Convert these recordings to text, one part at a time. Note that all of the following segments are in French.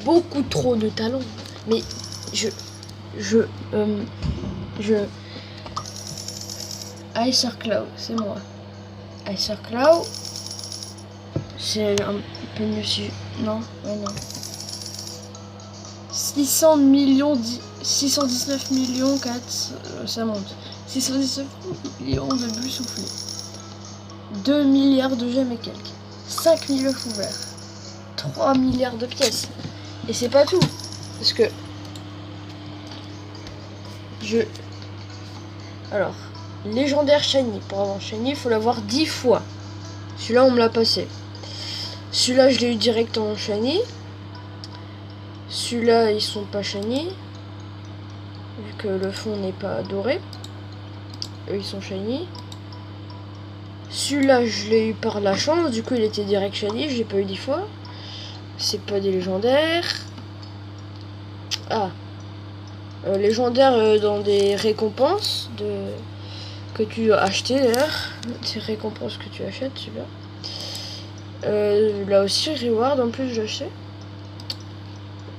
Beaucoup trop de talent. Mais je Icer Cloud, c'est moi. Icer Cloud, c'est un peu mieux si... Non, ouais, non. 600 millions, 619 millions 4, ça monte. 619 millions de bulles soufflées. 2 milliards de gemmes et quelques. 5000 œufs ouverts. 3 milliards de pièces. Et c'est pas tout. Parce que... Alors, légendaire shiny. Pour avoir shiny, il faut l'avoir 10 fois. Celui-là, on me l'a passé. Celui-là, je l'ai eu direct en shiny. Celui-là, ils sont pas shiny. Vu que le fond n'est pas doré. Eux, ils sont shiny. Celui-là, je l'ai eu par la chance. Du coup, il était direct shiny. Je l'ai pas eu 10 fois. C'est pas des légendaires. Ah. Légendaire dans des récompenses que tu as acheté d'ailleurs. Des récompenses que tu achètes, celui-là. Là aussi, reward en plus, j'ai acheté.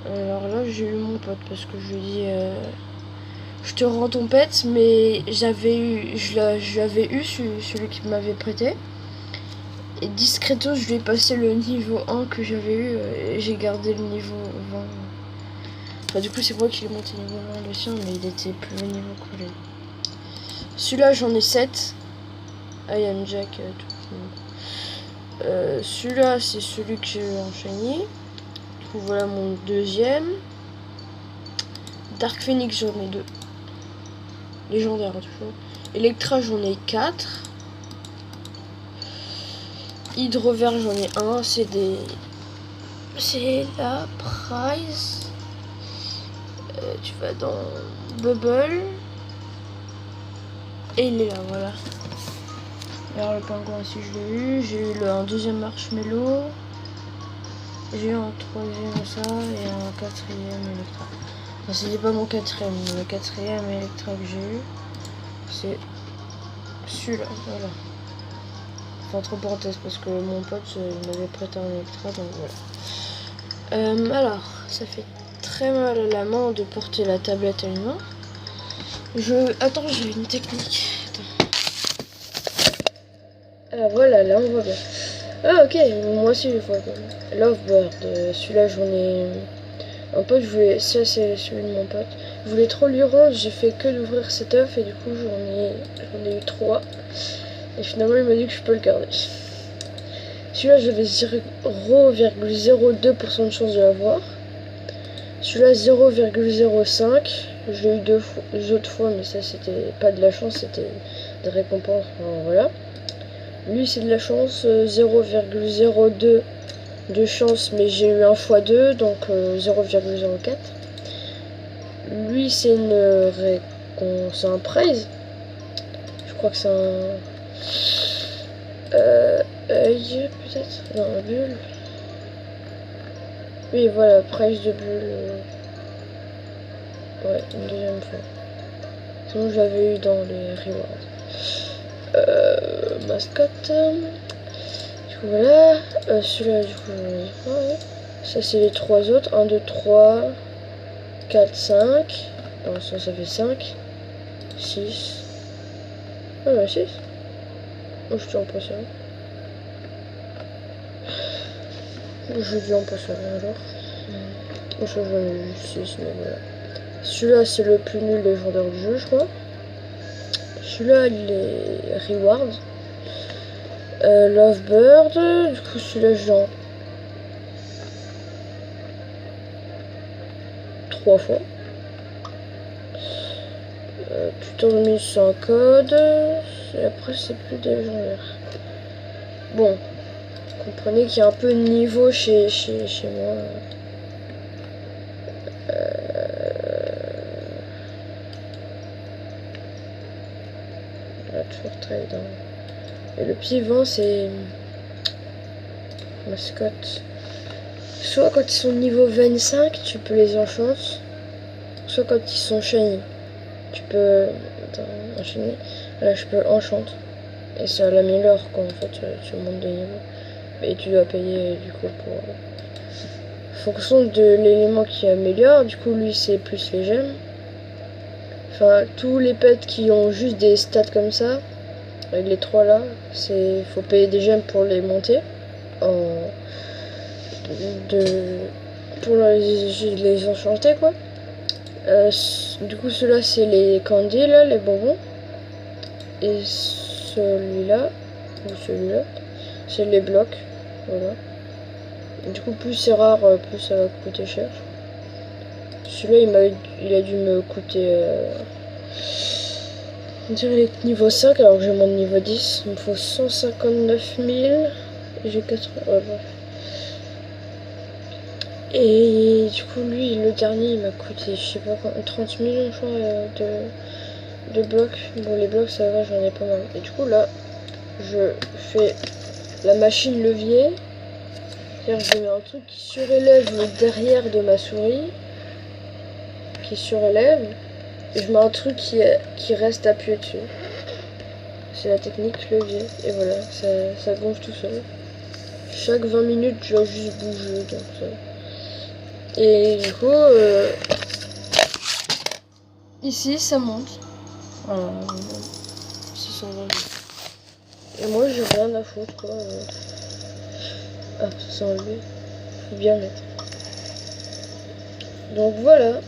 Alors là, j'ai eu mon pote parce que je lui ai dit je te rends ton pet, mais je l'avais eu celui qui m'avait prêté. Et discretos, je lui ai passé le niveau 1 que j'avais eu et j'ai gardé le niveau 20. Enfin, du coup, c'est moi qui l'ai monté niveau 20 le sien, mais il était plus haut niveau que lui. Celui-là, j'en ai 7. I am Jack, tout. Celui-là, c'est celui que j'ai eu en shiny. Du coup, voilà mon deuxième. Dark Phoenix, j'en ai 2. Légendaire, hein, toujours. Electra, j'en ai 4. Hydrovert, j'en ai 1. C'est la prize. Tu vas dans Bubble. Et il est là, voilà. Alors le pingouin aussi, je l'ai eu. J'ai eu un deuxième marshmallow. J'ai eu un troisième ça et un quatrième Electra. Enfin, c'était pas mon quatrième. Le quatrième Electra que j'ai eu, c'est celui-là, voilà. Enfin, entre parenthèses, parce que mon pote m'avait prêté un Electra, donc voilà. Alors, ça fait très mal à la main de porter la tablette à une main. Attends, j'ai une technique. Attends. Ah voilà, là on voit bien. Ah ok, moi aussi je vois bien. Lovebird, celui-là j'en ai... Un pote, ça c'est celui de mon pote. Je voulais trop lui rendre, j'ai fait que d'ouvrir cet œuf et du coup j'en ai eu 3. Et finalement il m'a dit que je peux le garder. Celui-là j'avais 0,02% de chance de l'avoir. Celui-là 0,05. Je l'ai eu deux autres fois, mais ça c'était pas de la chance, c'était des récompenses. Enfin, voilà. Lui c'est de la chance, 0,02 de chance, mais j'ai eu 1 x 2, donc 0,04. Lui c'est c'est un prize. Je crois que c'est un œil peut-être. Non, un bulle. Oui voilà, prize de bulle. Ouais, une deuxième fois. Sinon je l'avais eu dans les rewards. Mascotte. Du coup voilà. Celui-là du coup ouais. Ça c'est les 3 autres. 1, 2, 3, 4, 5. Non, ça fait 5. 6. Ah bah 6. Oh, je suis en passer un. Je dis en passer un alors. Oh, ça j'en ai eu 6, mais voilà. Celui-là c'est le plus nul légendaire du jeu je crois. Celui-là les rewards. Lovebird, du coup celui-là j'ai 3 fois. Tuteur de mise sur un code. Et après c'est plus des légendaires. Bon, comprenez qu'il y a un peu de niveau chez moi. Toujours trade. Hein. Et le pivot c'est mascotte. Soit quand ils sont niveau 25, tu peux les enchanter. Soit quand ils sont shiny. Tu peux enchaîner. Là je peux enchanter. Et ça l'améliore quand en fait tu montes de niveau. Et tu dois payer du coup pour fonction de l'élément qui améliore. Du coup, lui, c'est plus les gemmes. Enfin, tous les pets qui ont juste des stats comme ça, avec les 3 là, faut payer des gemmes pour les monter. Pour les enchanter, quoi. Du coup, ceux-là, c'est les candies, là, les bonbons. Et celui-là, ou celui-là, c'est les blocs. Voilà. Du coup, plus c'est rare, plus ça va coûter cher. Celui-là, il a dû me coûter... on dirait niveau 5, alors que j'ai mon niveau 10. Il me faut 159 000. Et j'ai 80... Ouais, bref. Et du coup, lui, le dernier, il m'a coûté, je sais pas quoi, 30 millions, je crois, de blocs. Bon, les blocs, ça va, j'en ai pas mal. Et du coup, là, je fais la machine levier. C'est-à-dire, je mets un truc qui surélève le derrière de ma souris. Qui surélève. Et je mets un truc qui reste appuyé dessus. C'est la technique levier. Et voilà, ça gonfle tout seul. Chaque 20 minutes, je dois juste bouger. Donc ça. Et du coup, ici, ça monte. Voilà, 620. Et moi, j'ai rien à foutre, quoi. Ah, ça s'est enlevé. Faut bien mettre. Donc voilà.